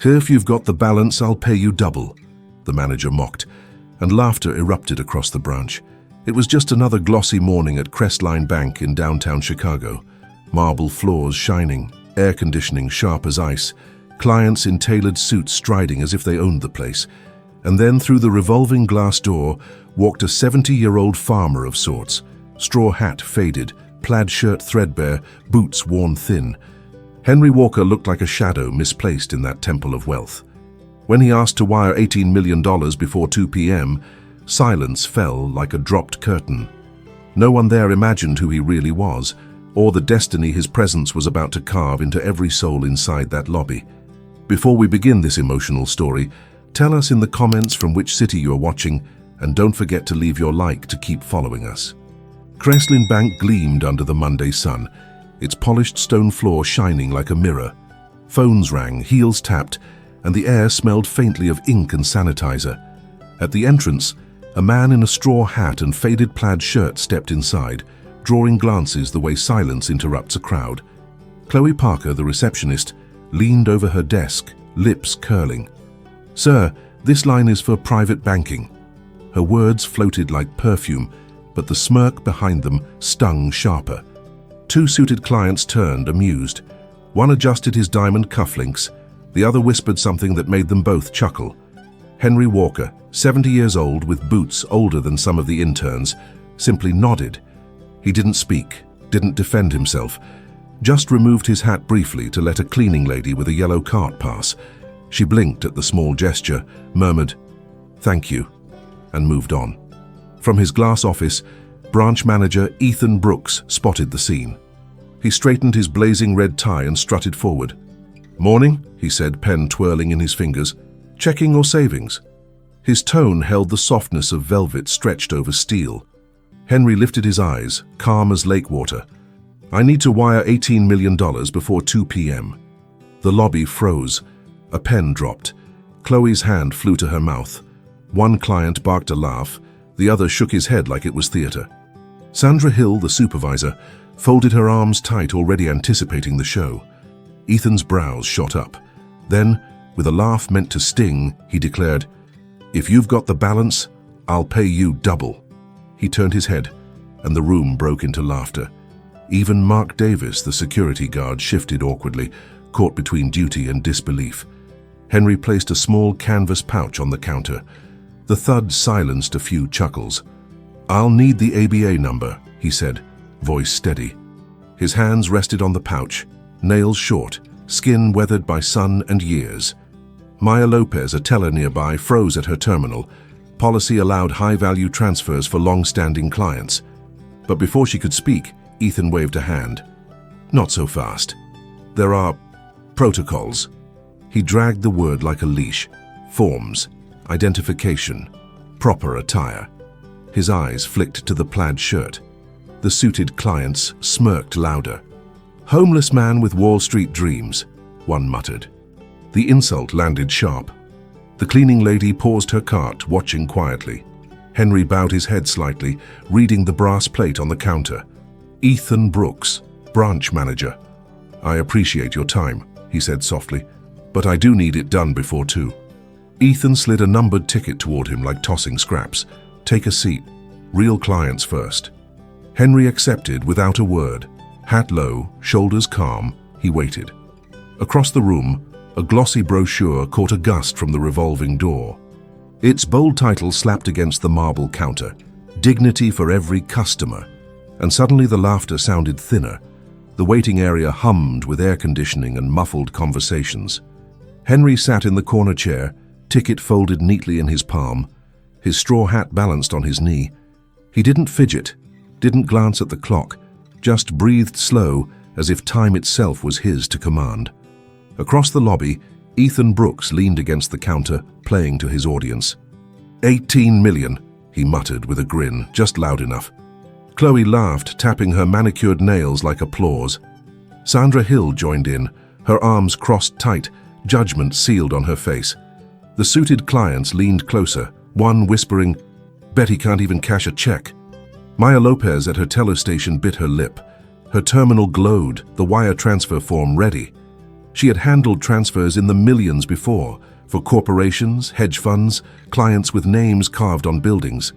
"If you've got the balance, I'll pay you double," the manager mocked, and laughter erupted across the branch. It was just another glossy morning at Crestline Bank in downtown Chicago. Marble floors shining, air conditioning sharp as ice, clients in tailored suits striding as if they owned the place. And then through the revolving glass door walked a 70-year-old farmer of sorts, straw hat faded, plaid shirt threadbare, boots worn thin. Henry Walker looked like a shadow misplaced in that temple of wealth. When he asked to wire $18 million before 2 p.m., silence fell like a dropped curtain. No one there imagined who he really was, or the destiny his presence was about to carve into every soul inside that lobby. Before we begin this emotional story, tell us in the comments from which city you are watching, and don't forget to leave your like to keep following us. Crestline Bank gleamed under the Monday sun, its polished stone floor shining like a mirror. Phones rang, heels tapped, and the air smelled faintly of ink and sanitizer. At the entrance, a man in a straw hat and faded plaid shirt stepped inside, drawing glances the way silence interrupts a crowd. Chloe Parker, the receptionist, leaned over her desk, lips curling. "Sir, this line is for private banking." Her words floated like perfume, but the smirk behind them stung sharper. Two suited clients turned, amused. One adjusted his diamond cufflinks, the other whispered something that made them both chuckle. Henry Walker, 70 years old with boots older than some of the interns, simply nodded. He didn't speak, didn't defend himself, just removed his hat briefly to let a cleaning lady with a yellow cart pass. She blinked at the small gesture, murmured, "Thank you," and moved on. From his glass office, branch manager Ethan Brooks spotted the scene. He straightened his blazing red tie and strutted forward. "Morning," he said, pen twirling in his fingers. "Checking your savings?" His tone held the softness of velvet stretched over steel. Henry lifted his eyes, calm as lake water. "I need to wire $18 million before 2 p.m. The lobby froze. A pen dropped. Chloe's hand flew to her mouth. One client barked a laugh. The other shook his head like it was theater. Sandra Hill, the supervisor, folded her arms tight, already anticipating the show. Ethan's brows shot up. Then, with a laugh meant to sting, he declared, "If you've got the balance, I'll pay you double." He turned his head, and the room broke into laughter. Even Mark Davis, the security guard, shifted awkwardly, caught between duty and disbelief. Henry placed a small canvas pouch on the counter. The thud silenced a few chuckles. "I'll need the ABA number," he said, voice steady. His hands rested on the pouch, nails short, skin weathered by sun and years. Maya Lopez, a teller nearby, froze at her terminal. Policy allowed high-value transfers for long-standing clients. But before she could speak, Ethan waved a hand. "Not so fast. There are protocols." He dragged the word like a leash. Forms, identification, proper attire. His eyes flicked to the plaid shirt. The suited clients smirked louder. "Homeless man with Wall Street dreams," one muttered. The insult landed sharp. The cleaning lady paused her cart, watching quietly. Henry bowed his head slightly, reading the brass plate on the counter. "Ethan Brooks, branch manager." "I appreciate your time," he said softly, "but I do need it done before 2. Ethan slid a numbered ticket toward him like tossing scraps. "Take a seat. Real clients first." Henry accepted without a word. Hat low, shoulders calm, he waited. Across the room, a glossy brochure caught a gust from the revolving door. Its bold title slapped against the marble counter, "Dignity for every customer," and suddenly the laughter sounded thinner. The waiting area hummed with air conditioning and muffled conversations. Henry sat in the corner chair, ticket folded neatly in his palm, his straw hat balanced on his knee. He didn't fidget, didn't glance at the clock, just breathed slow, as if time itself was his to command. Across the lobby, Ethan Brooks leaned against the counter, playing to his audience. $18 million, he muttered with a grin, just loud enough. Chloe laughed, tapping her manicured nails like applause. Sandra Hill joined in, her arms crossed tight, judgment sealed on her face. The suited clients leaned closer, one whispering, "Bet he can't even cash a check." Maya Lopez at her teller station bit her lip. Her terminal glowed, the wire transfer form ready. She had handled transfers in the millions before, for corporations, hedge funds, clients with names carved on buildings.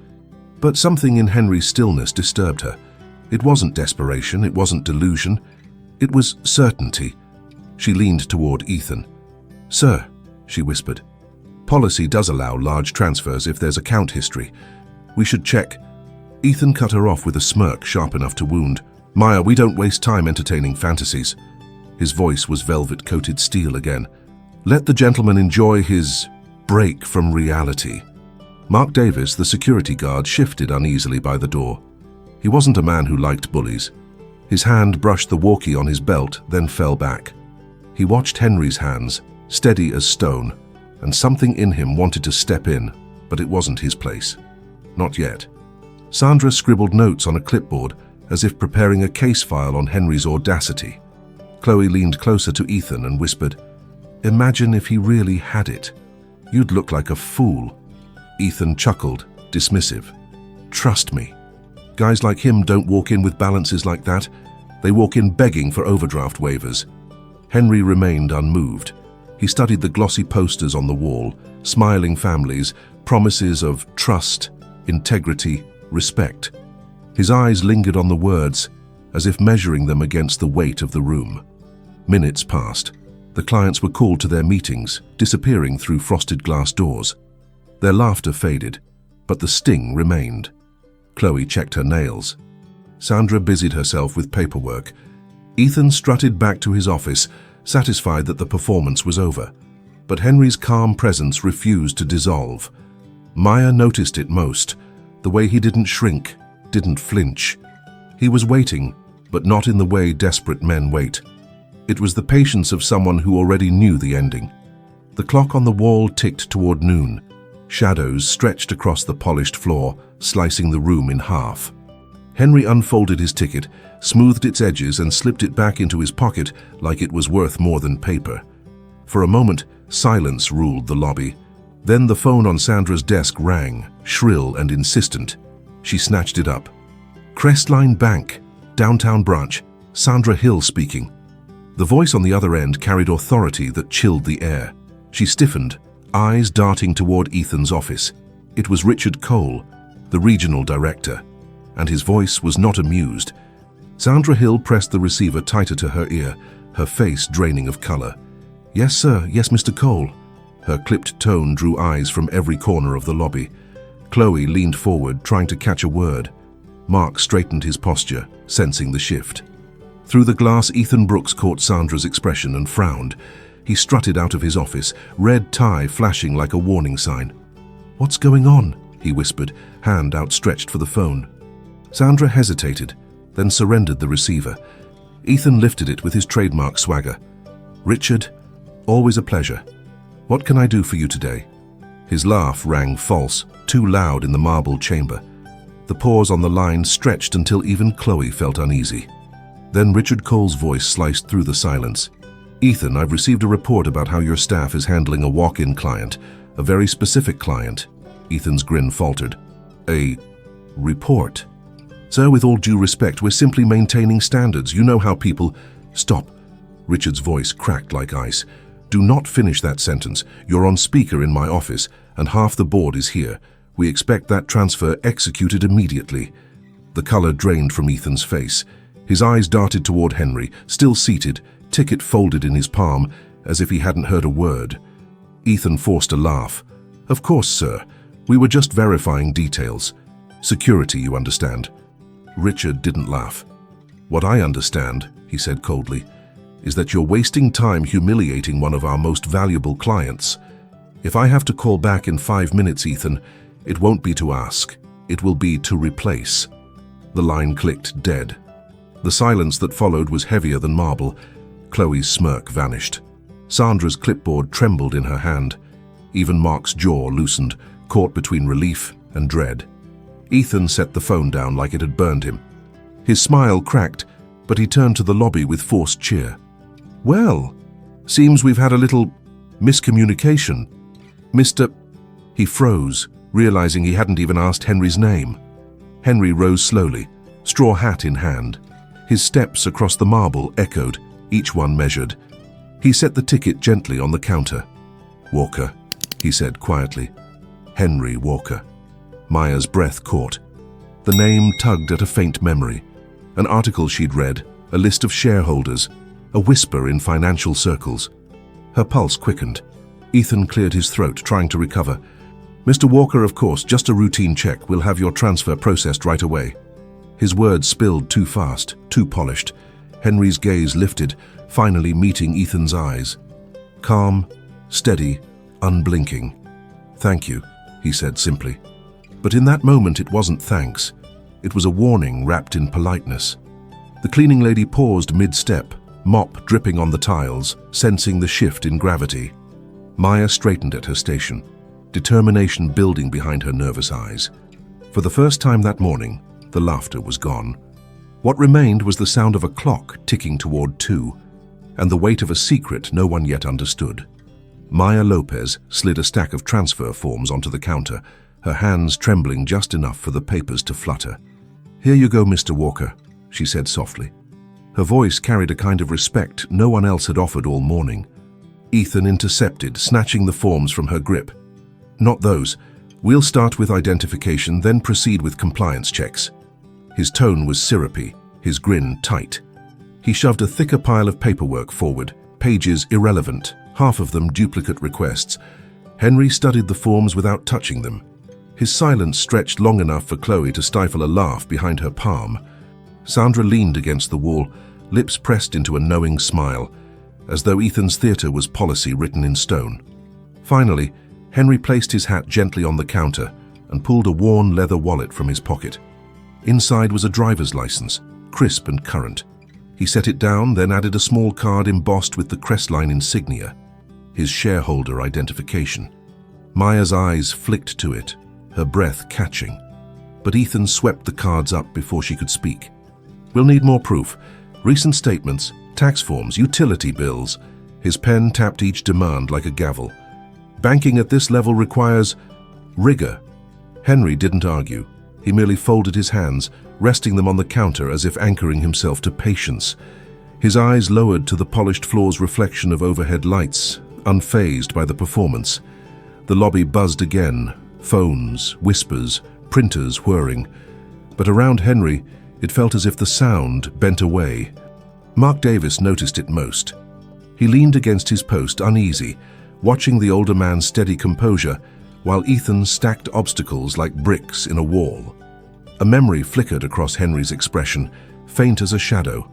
But something in Henry's stillness disturbed her. It wasn't desperation, it wasn't delusion. It was certainty. She leaned toward Ethan. "Sir," she whispered, "policy does allow large transfers if there's account history. We should check." Ethan cut her off with a smirk sharp enough to wound. "Maya, we don't waste time entertaining fantasies." His voice was velvet-coated steel again. "Let the gentleman enjoy his break from reality." Mark Davis, the security guard, shifted uneasily by the door. He wasn't a man who liked bullies. His hand brushed the walkie on his belt, then fell back. He watched Henry's hands, steady as stone, and something in him wanted to step in, but it wasn't his place. Not yet. Sandra scribbled notes on a clipboard, as if preparing a case file on Henry's audacity. Chloe leaned closer to Ethan and whispered, "Imagine if he really had it. You'd look like a fool." Ethan chuckled, dismissive. "Trust me. Guys like him don't walk in with balances like that. They walk in begging for overdraft waivers." Henry remained unmoved. He studied the glossy posters on the wall, smiling families, promises of trust, integrity, respect. His eyes lingered on the words, as if measuring them against the weight of the room. Minutes passed. The clients were called to their meetings, disappearing through frosted glass doors. Their laughter faded, but the sting remained. Chloe checked her nails. Sandra busied herself with paperwork. Ethan strutted back to his office, satisfied that the performance was over. But Henry's calm presence refused to dissolve. Maya noticed it most, the way he didn't shrink, didn't flinch. He was waiting, but not in the way desperate men wait. It was the patience of someone who already knew the ending. The clock on the wall ticked toward noon. Shadows stretched across the polished floor, slicing the room in half. Henry unfolded his ticket, smoothed its edges and slipped it back into his pocket like it was worth more than paper. For a moment, silence ruled the lobby. Then the phone on Sandra's desk rang, shrill and insistent. She snatched it up. "Crestline Bank, downtown branch, Sandra Hill speaking." The voice on the other end carried authority that chilled the air. She stiffened, eyes darting toward Ethan's office. It was Richard Cole, the regional director, and his voice was not amused. Sandra Hill pressed the receiver tighter to her ear, her face draining of color. "Yes, sir. Yes, Mr. Cole." Her clipped tone drew eyes from every corner of the lobby. Chloe leaned forward, trying to catch a word. Mark straightened his posture, sensing the shift. Through the glass, Ethan Brooks caught Sandra's expression and frowned. He strutted out of his office, red tie flashing like a warning sign. "What's going on?" he whispered, hand outstretched for the phone. Sandra hesitated, then surrendered the receiver. Ethan lifted it with his trademark swagger. "Richard, always a pleasure. What can I do for you today?" His laugh rang false, too loud in the marble chamber. The pause on the line stretched until even Chloe felt uneasy. Then Richard Cole's voice sliced through the silence. "Ethan, I've received a report about how your staff is handling a walk-in client, a very specific client." Ethan's grin faltered. "A report?" "Sir, with all due respect, we're simply maintaining standards. You know how people—" "Stop." Richard's voice cracked like ice. "Do not finish that sentence. You're on speaker in my office, and half the board is here. We expect that transfer executed immediately." The color drained from Ethan's face. His eyes darted toward Henry, still seated, ticket folded in his palm, as if he hadn't heard a word. Ethan forced a laugh. "Of course, sir. We were just verifying details. Security, you understand." Richard didn't laugh. "What I understand," he said coldly, "is that you're wasting time humiliating one of our most valuable clients. If I have to call back in 5 minutes, Ethan, it won't be to ask. It will be to replace." The line clicked dead. The silence that followed was heavier than marble. Chloe's smirk vanished. Sandra's clipboard trembled in her hand. Even Mark's jaw loosened, caught between relief and dread. Ethan set the phone down like it had burned him. His smile cracked, but he turned to the lobby with forced cheer. "Well, seems we've had a little miscommunication. Mr." He froze, realizing he hadn't even asked Henry's name. Henry rose slowly, straw hat in hand. His steps across the marble echoed, each one measured. He set the ticket gently on the counter. "Walker," he said quietly. "Henry Walker." Maya's breath caught. The name tugged at a faint memory. An article she'd read, a list of shareholders, a whisper in financial circles. Her pulse quickened. Ethan cleared his throat, trying to recover. "Mr. Walker, of course, just a routine check. We'll have your transfer processed right away." His words spilled too fast, too polished. Henry's gaze lifted, finally meeting Ethan's eyes. Calm, steady, unblinking. "Thank you," he said simply. But in that moment it wasn't thanks. It was a warning wrapped in politeness. The cleaning lady paused mid-step, mop dripping on the tiles, sensing the shift in gravity. Maya straightened at her station, determination building behind her nervous eyes. For the first time that morning, the laughter was gone. What remained was the sound of a clock ticking toward 2, and the weight of a secret no one yet understood. Maya Lopez slid a stack of transfer forms onto the counter, her hands trembling just enough for the papers to flutter. "Here you go, Mr. Walker," she said softly. Her voice carried a kind of respect no one else had offered all morning. Ethan intercepted, snatching the forms from her grip. "Not those. We'll start with identification, then proceed with compliance checks." His tone was syrupy, his grin tight. He shoved a thicker pile of paperwork forward, pages irrelevant, half of them duplicate requests. Henry studied the forms without touching them. His silence stretched long enough for Chloe to stifle a laugh behind her palm. Sandra leaned against the wall, lips pressed into a knowing smile, as though Ethan's theater was policy written in stone. Finally, Henry placed his hat gently on the counter and pulled a worn leather wallet from his pocket. Inside was a driver's license, crisp and current. He set it down, then added a small card embossed with the Crestline insignia, his shareholder identification. Maya's eyes flicked to it, her breath catching. But Ethan swept the cards up before she could speak. "We'll need more proof. Recent statements, tax forms, utility bills." His pen tapped each demand like a gavel. "Banking at this level requires rigor." Henry didn't argue. He merely folded his hands, resting them on the counter as if anchoring himself to patience. His eyes lowered to the polished floor's reflection of overhead lights, unfazed by the performance. The lobby buzzed again, phones, whispers, printers whirring. But around Henry, it felt as if the sound bent away. Mark Davis noticed it most. He leaned against his post, uneasy, watching the older man's steady composure, while Ethan stacked obstacles like bricks in a wall. A memory flickered across Henry's expression, faint as a shadow.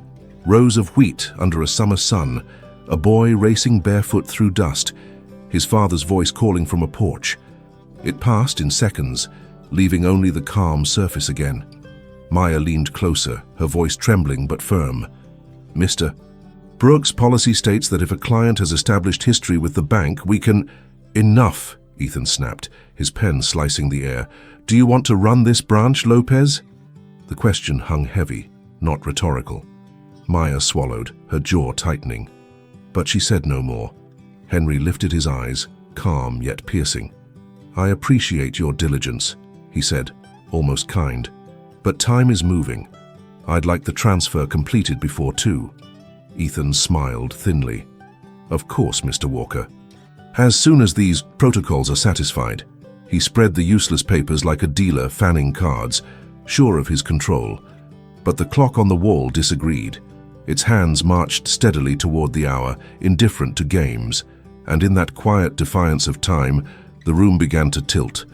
Rows of wheat under a summer sun, a boy racing barefoot through dust, his father's voice calling from a porch. It passed in seconds, leaving only the calm surface again. Maya leaned closer, her voice trembling but firm. "Mr. Brooks' policy states that if a client has established history with the bank, we can—" "Enough," Ethan snapped, his pen slicing the air. "Do you want to run this branch, Lopez?" The question hung heavy, not rhetorical. Maya swallowed, her jaw tightening. But she said no more. Henry lifted his eyes, calm yet piercing. "I appreciate your diligence," he said, almost kind. "But time is moving. I'd like the transfer completed before 2. Ethan smiled thinly. "Of course, Mr. Walker. As soon as these protocols are satisfied." He spread the useless papers like a dealer fanning cards, sure of his control. But the clock on the wall disagreed. Its hands marched steadily toward the hour, indifferent to games, and in that quiet defiance of time, the room began to tilt,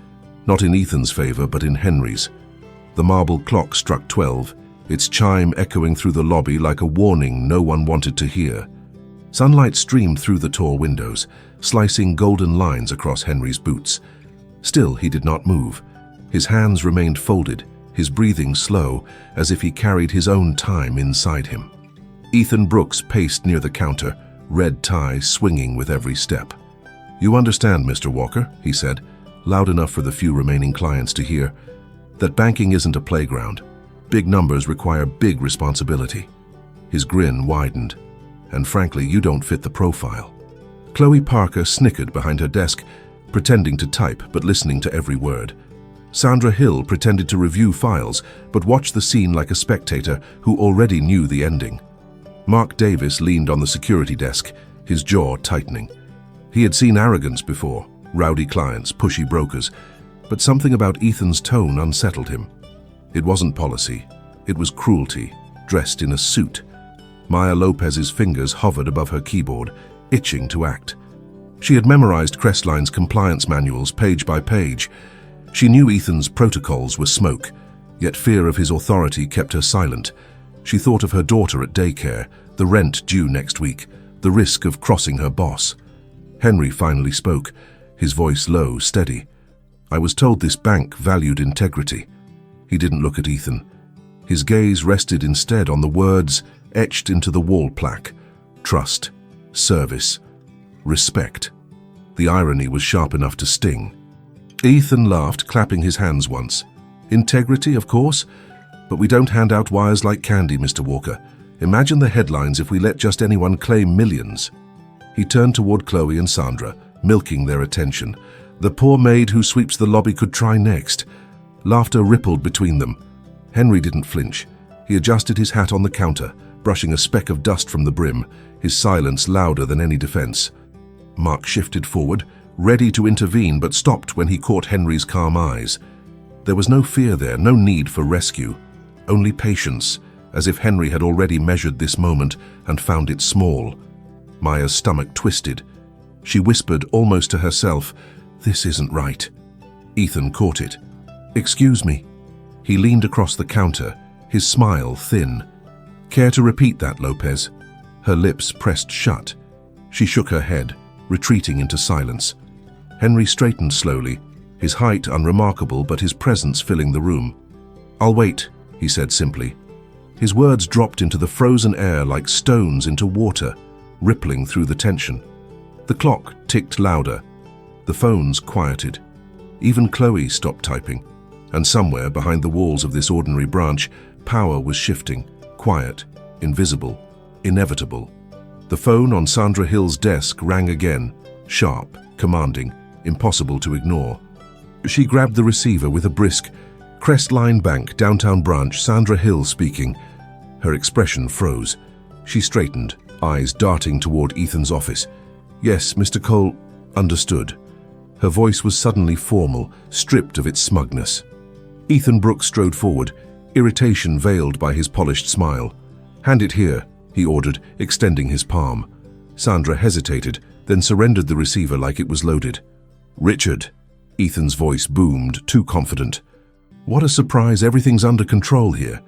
not in Ethan's favor but in Henry's. The marble clock struck 12, its chime echoing through the lobby like a warning no one wanted to hear. Sunlight streamed through the tall windows, slicing golden lines across Henry's boots. Still, he did not move. His hands remained folded, his breathing slow, as if he carried his own time inside him. Ethan Brooks paced near the counter, red tie swinging with every step. "You understand, Mr. Walker," he said, loud enough for the few remaining clients to hear, "that banking isn't a playground. Big numbers require big responsibility." His grin widened. "And frankly, you don't fit the profile." Chloe Parker snickered behind her desk, pretending to type but listening to every word. Sandra Hill pretended to review files but watched the scene like a spectator who already knew the ending. Mark Davis leaned on the security desk, his jaw tightening. He had seen arrogance before, rowdy clients, pushy brokers, but something about Ethan's tone unsettled him. It wasn't policy, it was cruelty, dressed in a suit. Maya Lopez's fingers hovered above her keyboard, itching to act. She had memorized Crestline's compliance manuals page by page. She knew Ethan's protocols were smoke, yet fear of his authority kept her silent. She thought of her daughter at daycare, the rent due next week, the risk of crossing her boss. Henry finally spoke, his voice low, steady. "I was told this bank valued integrity." He didn't look at Ethan. His gaze rested instead on the words etched into the wall plaque: trust, service, respect. The irony was sharp enough to sting. Ethan laughed, clapping his hands once. "Integrity, of course, but we don't hand out wires like candy, Mr. Walker. Imagine the headlines if we let just anyone claim millions." He turned toward Chloe and Sandra, milking their attention. The poor maid who sweeps the lobby could try next. Laughter rippled between them. Henry didn't flinch. He adjusted his hat on the counter, brushing a speck of dust from the brim, his silence louder than any defense. Mark shifted forward, ready to intervene, but stopped when he caught Henry's calm eyes. There was no fear there, no need for rescue, only patience, as if Henry had already measured this moment and found it small. Maya's stomach twisted. She whispered almost to herself, "This isn't right." Ethan caught it. "Excuse me." He leaned across the counter, his smile thin. "Care to repeat that, Lopez?" Her lips pressed shut. She shook her head, retreating into silence. Henry straightened slowly, his height unremarkable but his presence filling the room. "I'll wait," he said simply. His words dropped into the frozen air like stones into water, rippling through the tension. The clock ticked louder. The phones quieted. Even Chloe stopped typing, and somewhere behind the walls of this ordinary branch, power was shifting, quiet, invisible, inevitable. The phone on Sandra Hill's desk rang again, sharp, commanding, impossible to ignore. She grabbed the receiver with a brisk, "Crestline Bank, downtown branch, Sandra Hill speaking." Her expression froze. She straightened, eyes darting toward Ethan's office. "Yes, Mr. Cole." "Understood." Her voice was suddenly formal, stripped of its smugness. Ethan Brooks strode forward, irritation veiled by his polished smile. "Hand it here," he ordered, extending his palm. Sandra hesitated, then surrendered the receiver like it was loaded. "Richard," Ethan's voice boomed, too confident. "What a surprise, everything's under control here."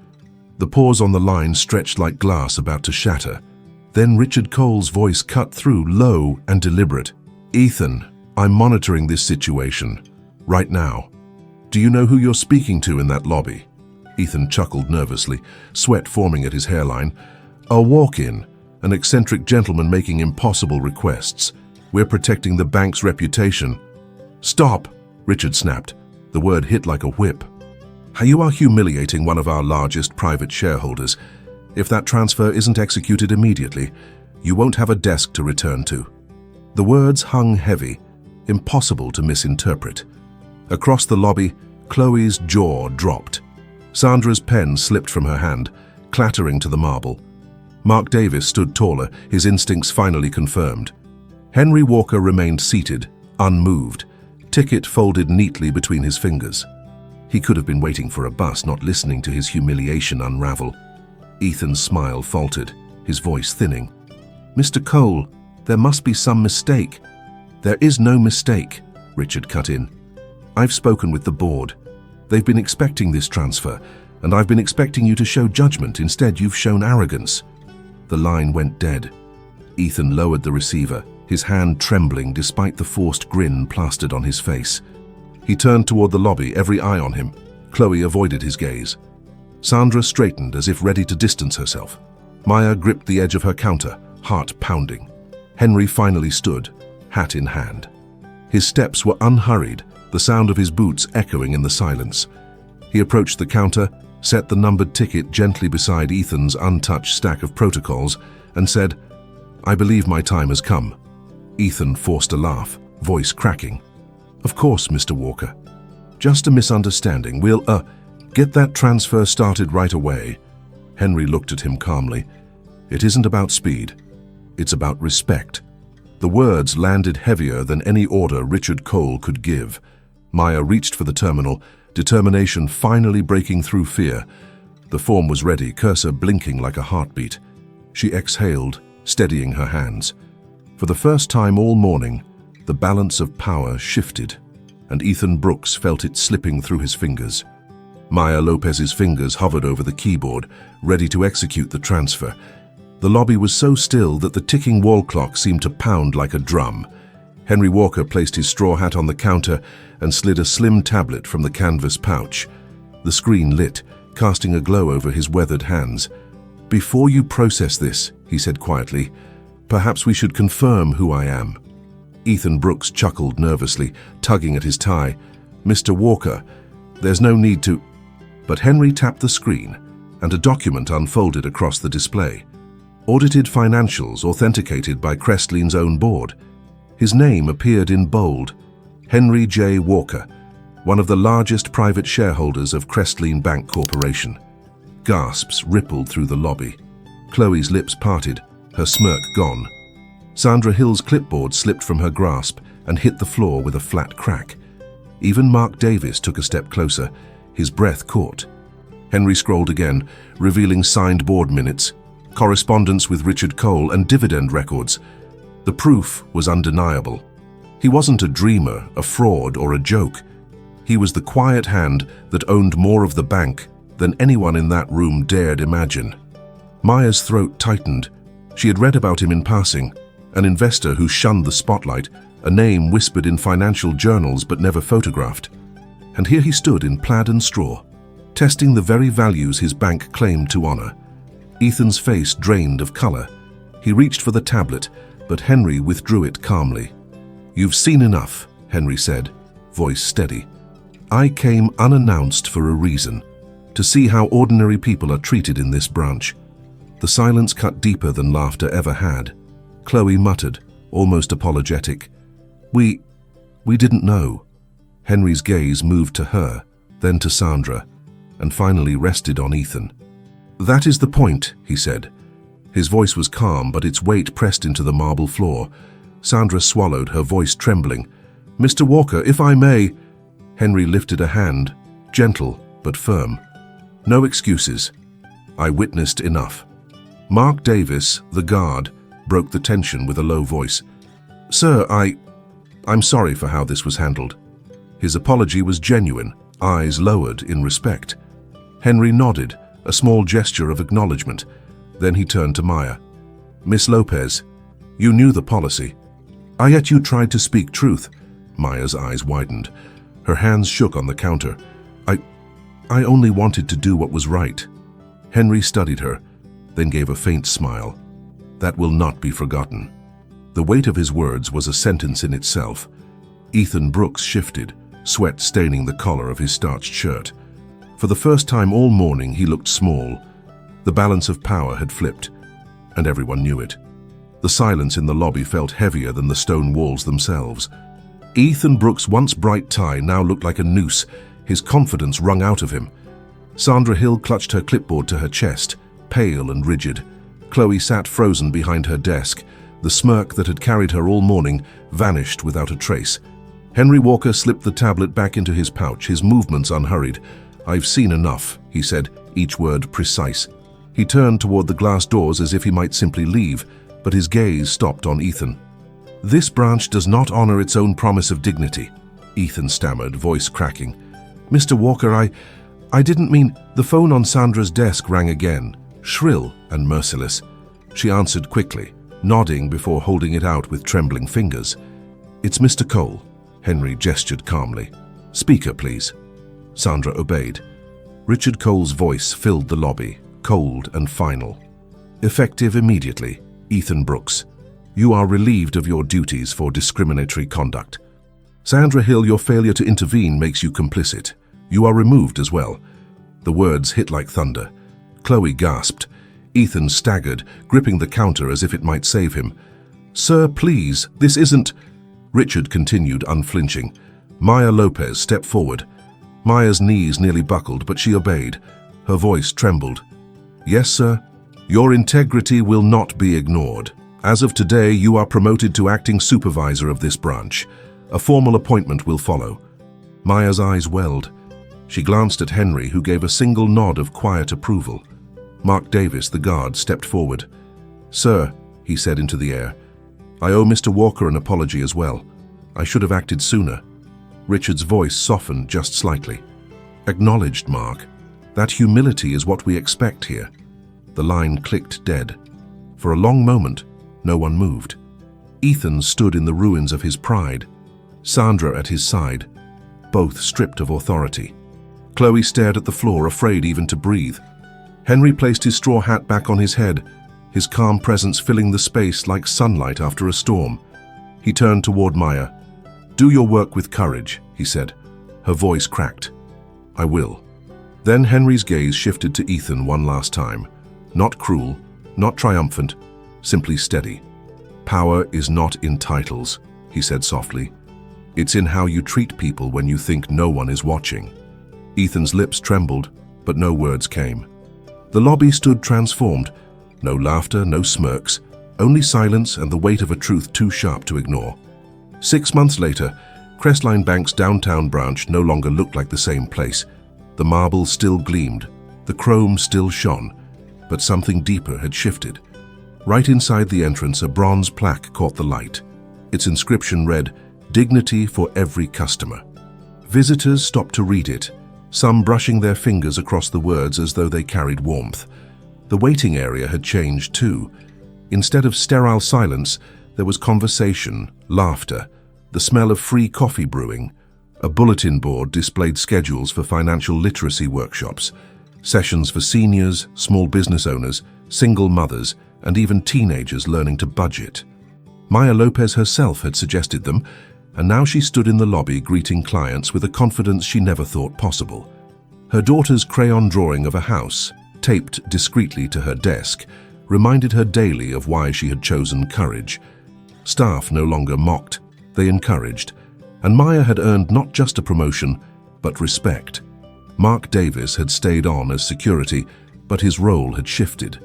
The pause on the line stretched like glass about to shatter. Then Richard Cole's voice cut through, low and deliberate. "Ethan, I'm monitoring this situation. Right now. Do you know who you're speaking to in that lobby?" Ethan chuckled nervously, sweat forming at his hairline. "A walk-in, an eccentric gentleman making impossible requests. We're protecting the bank's reputation." "Stop!" Richard snapped. The word hit like a whip. "You are humiliating one of our largest private shareholders. If that transfer isn't executed immediately, you won't have a desk to return to." The words hung heavy, impossible to misinterpret. Across the lobby, Chloe's jaw dropped. Sandra's pen slipped from her hand, clattering to the marble. Mark Davis stood taller, his instincts finally confirmed. Henry Walker remained seated, unmoved, ticket folded neatly between his fingers. He could have been waiting for a bus, not listening to his humiliation unravel. Ethan's smile faltered, his voice thinning. "Mr. Cole, there must be some mistake." "There is no mistake," Richard cut in. "I've spoken with the board. They've been expecting this transfer, and I've been expecting you to show judgment. Instead, you've shown arrogance." The line went dead. Ethan lowered the receiver, his hand trembling despite the forced grin plastered on his face. He turned toward the lobby, every eye on him. Chloe avoided his gaze. Sandra straightened as if ready to distance herself. Maya gripped the edge of her counter, heart pounding. Henry finally stood, hat in hand. His steps were unhurried, the sound of his boots echoing in the silence. He approached the counter, set the numbered ticket gently beside Ethan's untouched stack of protocols, and said, "I believe my time has come." Ethan forced a laugh, voice cracking. "Of course, Mr. Walker. Just a misunderstanding. We'll, get that transfer started right away." Henry looked at him calmly. "It isn't about speed. It's about respect." The words landed heavier than any order Richard Cole could give. Maya reached for the terminal, determination finally breaking through fear. The form was ready, cursor blinking like a heartbeat. She exhaled, steadying her hands. For the first time all morning, the balance of power shifted, and Ethan Brooks felt it slipping through his fingers. Maya Lopez's fingers hovered over the keyboard, ready to execute the transfer. The lobby was so still that the ticking wall clock seemed to pound like a drum. Henry Walker placed his straw hat on the counter and slid a slim tablet from the canvas pouch. The screen lit, casting a glow over his weathered hands. "Before you process this," he said quietly, "perhaps we should confirm who I am." Ethan Brooks chuckled nervously, tugging at his tie. "Mr. Walker, there's no need to—" But Henry tapped the screen, and a document unfolded across the display. Audited financials authenticated by Crestline's own board. His name appeared in bold. Henry J. Walker, one of the largest private shareholders of Crestline Bank Corporation. Gasps rippled through the lobby. Chloe's lips parted, her smirk gone. Sandra Hill's clipboard slipped from her grasp and hit the floor with a flat crack. Even Mark Davis took a step closer, his breath caught. Henry scrolled again, revealing signed board minutes, correspondence with Richard Cole, and dividend records. The proof was undeniable. He wasn't a dreamer, a fraud, or a joke. He was the quiet hand that owned more of the bank than anyone in that room dared imagine. Maya's throat tightened. She had read about him in passing, an investor who shunned the spotlight, a name whispered in financial journals but never photographed. And here he stood in plaid and straw, testing the very values his bank claimed to honor. Ethan's face drained of color. He reached for the tablet, but Henry withdrew it calmly. "You've seen enough," Henry said, voice steady. "I came unannounced for a reason, to see how ordinary people are treated in this branch." The silence cut deeper than laughter ever had. Chloe muttered, almost apologetic, We didn't know." Henry's gaze moved to her, then to Sandra, and finally rested on Ethan. "That is the point," he said. His voice was calm, but its weight pressed into the marble floor. Sandra swallowed, her voice trembling. "Mr. Walker, if I may—" Henry lifted a hand, gentle but firm. "No excuses. I witnessed enough." Mark Davis, the guard, broke the tension with a low voice. "Sir, I'm sorry for how this was handled." His apology was genuine, eyes lowered in respect. Henry nodded, a small gesture of acknowledgement. Then he turned to Maya. "Miss Lopez, you knew the policy. Yet you tried to speak truth." Maya's eyes widened. Her hands shook on the counter. I only wanted to do what was right." Henry studied her, then gave a faint smile. "That will not be forgotten." The weight of his words was a sentence in itself. Ethan Brooks shifted, sweat staining the collar of his starched shirt. For the first time all morning he looked small. The balance of power had flipped, and everyone knew it. The silence in the lobby felt heavier than the stone walls themselves. Ethan Brooks' once bright tie now looked like a noose, his confidence wrung out of him. Sandra Hill clutched her clipboard to her chest, pale and rigid. Chloe sat frozen behind her desk. The smirk that had carried her all morning vanished without a trace. Henry Walker slipped the tablet back into his pouch, his movements unhurried. "I've seen enough," he said, each word precise. He turned toward the glass doors as if he might simply leave, but his gaze stopped on Ethan. "This branch does not honor its own promise of dignity," Ethan stammered, voice cracking. "Mr. Walker, I didn't mean—" The phone on Sandra's desk rang again, shrill and merciless. She answered quickly, nodding before holding it out with trembling fingers. "It's Mr. Cole," Henry gestured calmly. "Speaker, please." Sandra obeyed. Richard Cole's voice filled the lobby, cold and final. "Effective immediately, Ethan Brooks. You are relieved of your duties for discriminatory conduct. Sandra Hill, your failure to intervene makes you complicit. You are removed as well." The words hit like thunder. Chloe gasped. Ethan staggered, gripping the counter as if it might save him. "Sir, please, this isn't—" Richard continued, unflinching. Maya Lopez stepped forward. Maya's knees nearly buckled, but she obeyed. Her voice trembled. "Yes, sir. Your integrity will not be ignored. As of today, you are promoted to acting supervisor of this branch. A formal appointment will follow." Maya's eyes welled. She glanced at Henry, who gave a single nod of quiet approval. Mark Davis, the guard, stepped forward. "Sir," he said into the air, "I owe Mr. Walker an apology as well. I should have acted sooner." Richard's voice softened just slightly. "Acknowledged, Mark. That humility is what we expect here." The line clicked dead. For a long moment, no one moved. Ethan stood in the ruins of his pride, Sandra at his side, both stripped of authority. Chloe stared at the floor, afraid even to breathe. Henry placed his straw hat back on his head, his calm presence filling the space like sunlight after a storm. He turned toward Maya. "Do your work with courage," he said. Her voice cracked. "I will." Then Henry's gaze shifted to Ethan one last time. Not cruel, not triumphant, simply steady. "Power is not in titles," he said softly. "It's in how you treat people when you think no one is watching." Ethan's lips trembled, but no words came. The lobby stood transformed. No laughter, no smirks, only silence and the weight of a truth too sharp to ignore. 6 months later, Crestline Bank's downtown branch no longer looked like the same place. The marble still gleamed, the chrome still shone, but something deeper had shifted. Right inside the entrance, a bronze plaque caught the light. Its inscription read, "Dignity for every customer." Visitors stopped to read it, some brushing their fingers across the words as though they carried warmth. The waiting area had changed too. Instead of sterile silence, there was conversation, laughter, the smell of free coffee brewing. A bulletin board displayed schedules for financial literacy workshops, sessions for seniors, small business owners, single mothers, and even teenagers learning to budget. Maya Lopez herself had suggested them, and now she stood in the lobby greeting clients with a confidence she never thought possible. Her daughter's crayon drawing of a house, taped discreetly to her desk, reminded her daily of why she had chosen courage. Staff no longer mocked, they encouraged, and Maya had earned not just a promotion, but respect. Mark Davis had stayed on as security, but his role had shifted.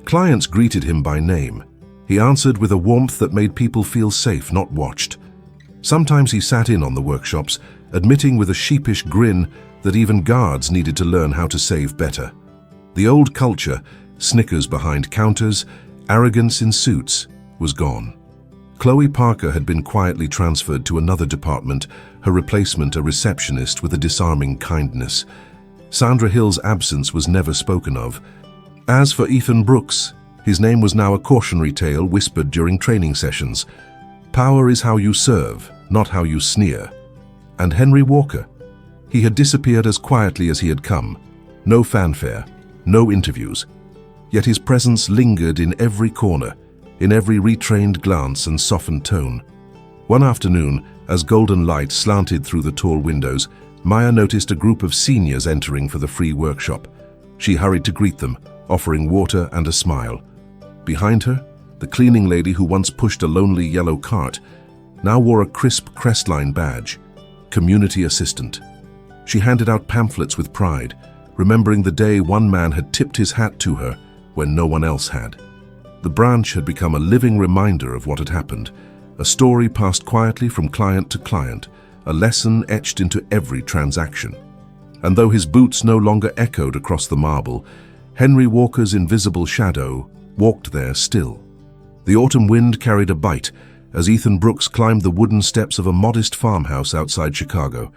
Clients greeted him by name. He answered with a warmth that made people feel safe, not watched. Sometimes he sat in on the workshops, admitting with a sheepish grin that even guards needed to learn how to save better. The old culture, snickers behind counters, arrogance in suits, was gone. Chloe Parker had been quietly transferred to another department, her replacement a receptionist with a disarming kindness. Sandra Hill's absence was never spoken of. As for Ethan Brooks, his name was now a cautionary tale whispered during training sessions. Power is how you serve, not how you sneer. And Henry Walker? He had disappeared as quietly as he had come. No fanfare, no interviews. Yet his presence lingered in every corner, in every retrained glance and softened tone. One afternoon, as golden light slanted through the tall windows, Maya noticed a group of seniors entering for the free workshop. She hurried to greet them, offering water and a smile. Behind her, the cleaning lady who once pushed a lonely yellow cart now wore a crisp Crestline badge, community assistant. She handed out pamphlets with pride, remembering the day one man had tipped his hat to her when no one else had. The branch had become a living reminder of what had happened, a story passed quietly from client to client, a lesson etched into every transaction. And though his boots no longer echoed across the marble, Henry Walker's invisible shadow walked there still. The autumn wind carried a bite as Ethan Brooks climbed the wooden steps of a modest farmhouse outside Chicago.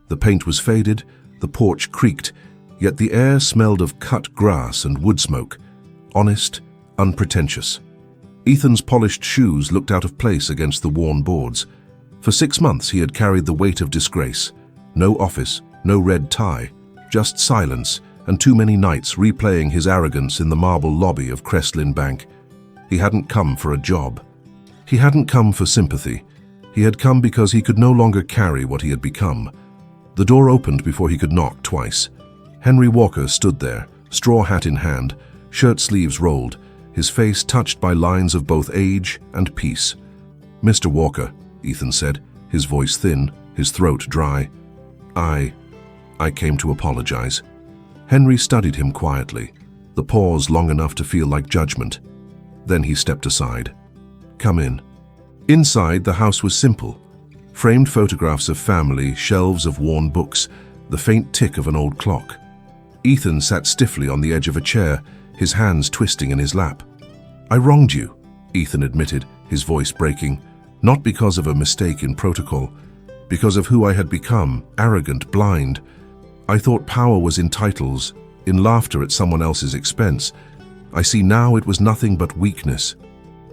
The paint was faded, the porch creaked, yet the air smelled of cut grass and wood smoke, honest, unpretentious. Ethan's polished shoes looked out of place against the worn boards. For 6 months he had carried the weight of disgrace. No office, no red tie, just silence and too many nights replaying his arrogance in the marble lobby of Crestline Bank. He hadn't come for a job. He hadn't come for sympathy. He had come because he could no longer carry what he had become. The door opened before he could knock twice. Henry Walker stood there, straw hat in hand, shirt sleeves rolled, his face touched by lines of both age and peace. "Mr. Walker," Ethan said, his voice thin, his throat dry. I came to apologize." Henry studied him quietly, the pause long enough to feel like judgment. Then he stepped aside. Come in." Inside, the house was simple. Framed photographs of family, shelves of worn books, the faint tick of an old clock. Ethan sat stiffly on the edge of a chair, his hands twisting in his lap. "I wronged you," Ethan admitted, his voice breaking, "not because of a mistake in protocol, because of who I had become, arrogant, blind. I thought power was in titles, in laughter at someone else's expense. I see now it was nothing but weakness."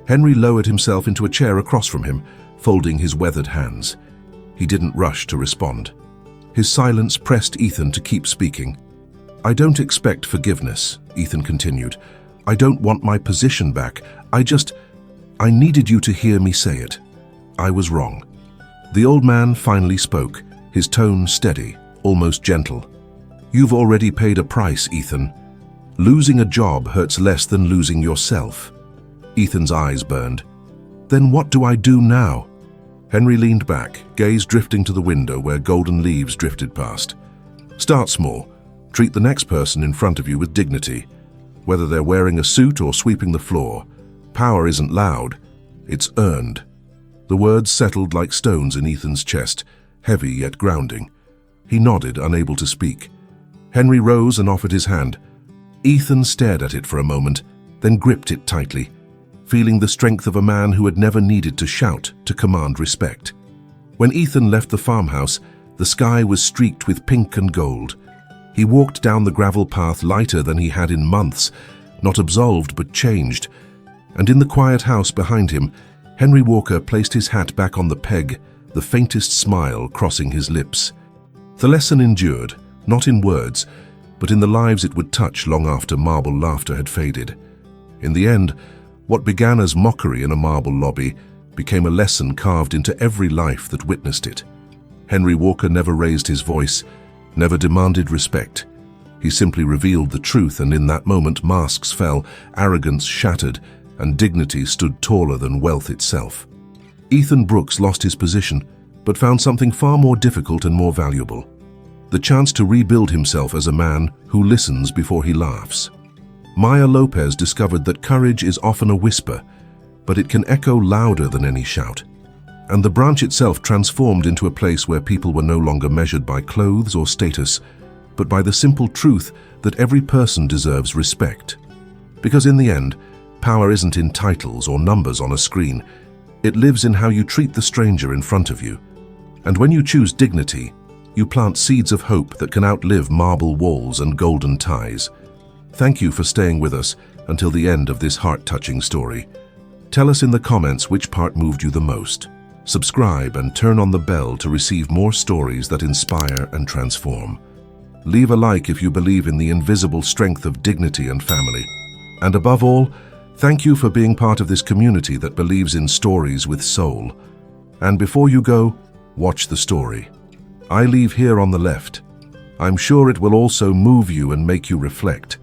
Henry lowered himself into a chair across from him, folding his weathered hands. He didn't rush to respond. His silence pressed Ethan to keep speaking. "I don't expect forgiveness," Ethan continued. "I don't want my position back. I needed you to hear me say it. I was wrong." The old man finally spoke, his tone steady, almost gentle. "You've already paid a price, Ethan. Losing a job hurts less than losing yourself." Ethan's eyes burned. "Then what do I do now?" Henry leaned back, gaze drifting to the window where golden leaves drifted past. "Start small. Treat the next person in front of you with dignity. Whether they're wearing a suit or sweeping the floor, power isn't loud, it's earned." The words settled like stones in Ethan's chest, heavy yet grounding. He nodded, unable to speak. Henry rose and offered his hand. Ethan stared at it for a moment, then gripped it tightly, feeling the strength of a man who had never needed to shout to command respect. When Ethan left the farmhouse, the sky was streaked with pink and gold. He walked down the gravel path lighter than he had in months, not absolved but changed. And in the quiet house behind him, Henry Walker placed his hat back on the peg, the faintest smile crossing his lips. The lesson endured, not in words, but in the lives it would touch long after marble laughter had faded. In the end, what began as mockery in a marble lobby became a lesson carved into every life that witnessed it. Henry Walker never raised his voice, never demanded respect. He simply revealed the truth, and in that moment masks fell, arrogance shattered, and dignity stood taller than wealth itself. Ethan Brooks lost his position, but found something far more difficult and more valuable: the chance to rebuild himself as a man who listens before he laughs. Maya Lopez discovered that courage is often a whisper, but it can echo louder than any shout. And the branch itself transformed into a place where people were no longer measured by clothes or status, but by the simple truth that every person deserves respect. Because in the end, power isn't in titles or numbers on a screen. It lives in how you treat the stranger in front of you. And when you choose dignity, you plant seeds of hope that can outlive marble walls and golden ties. Thank you for staying with us until the end of this heart-touching story. Tell us in the comments which part moved you the most. Subscribe and turn on the bell to receive more stories that inspire and transform. Leave a like if you believe in the invisible strength of dignity and family. And above all, thank you for being part of this community that believes in stories with soul. And before you go, watch the story. I leave here on the left. I'm sure it will also move you and make you reflect.